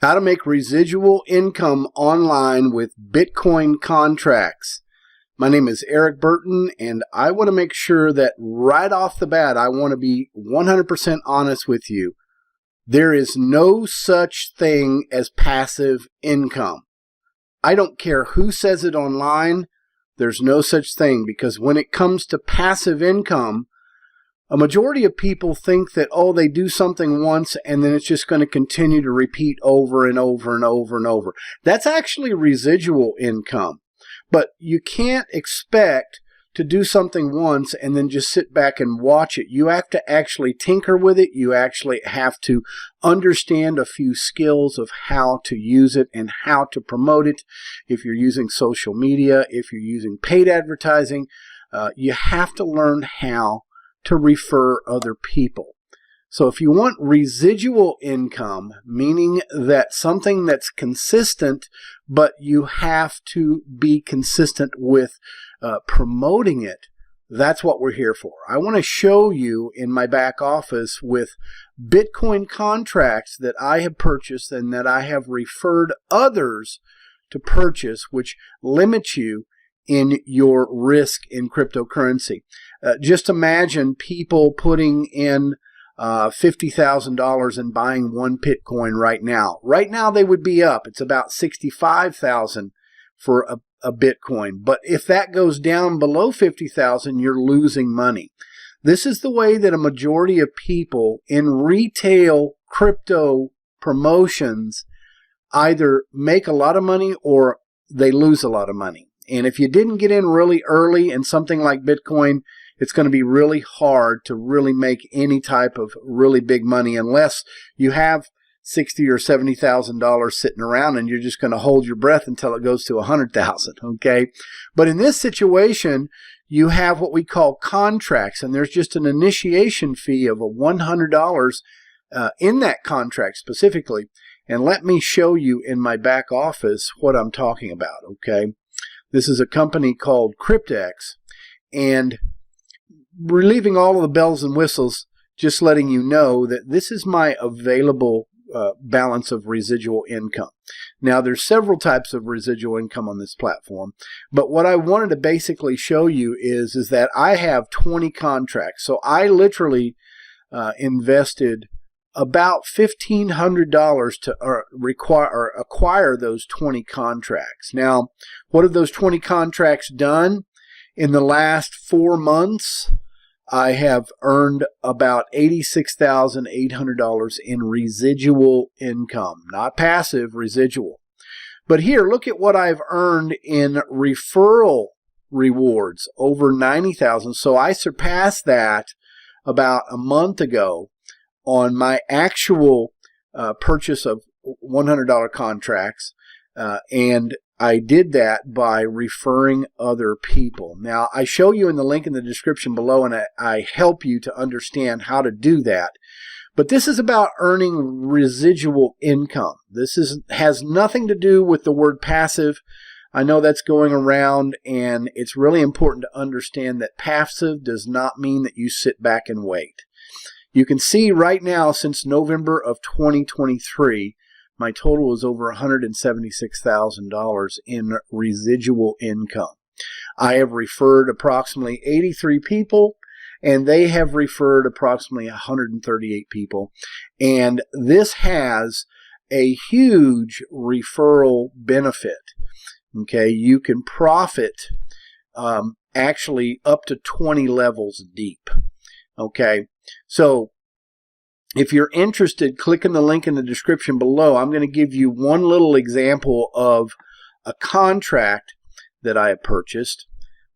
How to make residual income online with Bitcoin contracts. My name is Erik Burton, and I want to make sure that right off the bat, I want to be 100% honest with you. There is no such thing as passive income. I don't care who says it online. There's no such thing, because when it comes to passive income, a majority of people think that, oh, they do something once and then it's just going to continue to repeat over and over and over and over. That's actually residual income. But you can't expect to do something once and then just sit back and watch it. You have to actually tinker with it. You actually have to understand a few skills of how to use it and how to promote it. If you're using social media, if you're using paid advertising, you have to learn how to refer other people. So if you want residual income, meaning that something that's consistent, but you have to be consistent with promoting it, that's what we're here for. I want to show you in my back office with Bitcoin contracts that I have purchased and that I have referred others to purchase, which limits you in your risk in cryptocurrency. Just imagine people putting in $50,000 and buying one Bitcoin right now. Right now they would be up. It's about $65,000 for a Bitcoin. But if that goes down below $50,000, you're losing money. This is the way that a majority of people in retail crypto promotions either make a lot of money or they lose a lot of money. And if you didn't get in really early in something like Bitcoin, it's going to be really hard to really make any type of really big money unless you have $60,000 or $70,000 sitting around and you're just going to hold your breath until it goes to $100,000. Okay, but in this situation, you have what we call contracts, and there's just an initiation fee of $100 in that contract specifically. And let me show you in my back office what I'm talking about. Okay. This is a company called Cryptex, and we're leaving all of the bells and whistles, just letting you know that this is my available balance of residual income. Now, there's several types of residual income on this platform, but what I wanted to basically show you is that I have 20 contracts. So I literally invested about $1,500 to acquire those 20 contracts. Now, what have those 20 contracts done? In the last 4 months, I have earned about $86,800 in residual income, not passive, residual. But here, look at what I've earned in referral rewards, over $90,000. So I surpassed that about a month ago on my actual purchase of $100 contracts, and I did that by referring other people. Now, I show you in the link in the description below, and I help you to understand how to do that. But this is about earning residual income. This has nothing to do with the word passive. I know that's going around, and it's really important to understand that passive does not mean that you sit back and wait. You can see right now, since November of 2023, my total is over $176,000 in residual income. I have referred approximately 83 people, and they have referred approximately 138 people. And this has a huge referral benefit. Okay, you can profit actually up to 20 levels deep. Okay, so if you're interested, click on the link in the description below. I'm going to give you one little example of a contract that I have purchased.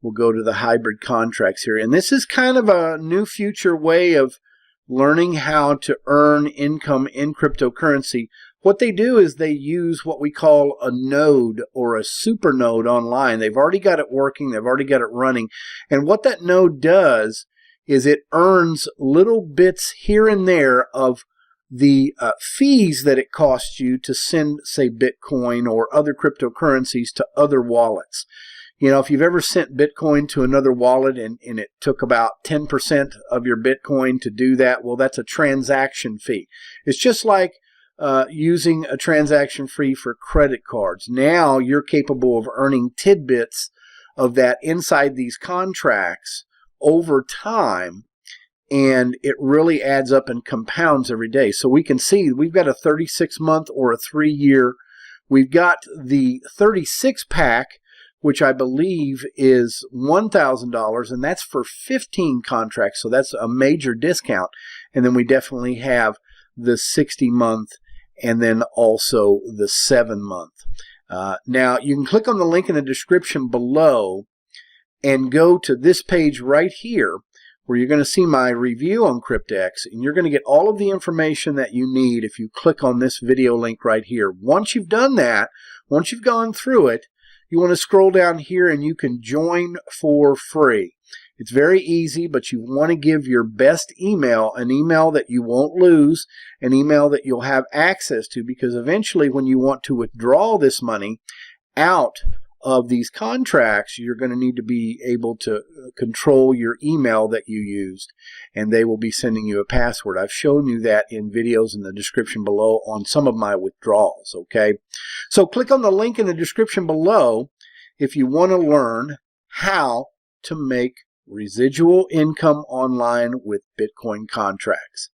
We'll go to the hybrid contracts here. And this is kind of a new future way of learning how to earn income in cryptocurrency. What they do is they use what we call a node or a super node online. They've already got it working. They've already got it running. And what that node does is it earns little bits here and there of the fees that it costs you to send, say, Bitcoin or other cryptocurrencies to other wallets. You know, if you've ever sent Bitcoin to another wallet and it took about 10% of your Bitcoin to do that, well, that's a transaction fee. It's just like using a transaction fee for credit cards. Now you're capable of earning tidbits of that inside these contracts over time, and it really adds up and compounds every day. So we can see we've got a 36-month or a 3-year. We've got the 36-pack, which I believe is $1,000, and that's for 15 contracts, so that's a major discount. And then we definitely have the 60-month and then also the 7-month. Now, you can click on the link in the description below and go to this page right here where you're going to see my review on Cryptex, and you're going to get all of the information that you need if you click on this video link right here. Once you've done that, once you've gone through it, you want to scroll down here and you can join for free. It's very easy, but you want to give your best email, an email that you won't lose, an email that you'll have access to, because eventually when you want to withdraw this money out of these contracts, you're going to need to be able to control your email that you used, and they will be sending you a password. I've shown you that in videos in the description below on some of my withdrawals, okay? So click on the link in the description below if you want to learn how to make residual income online with Bitcoin contracts.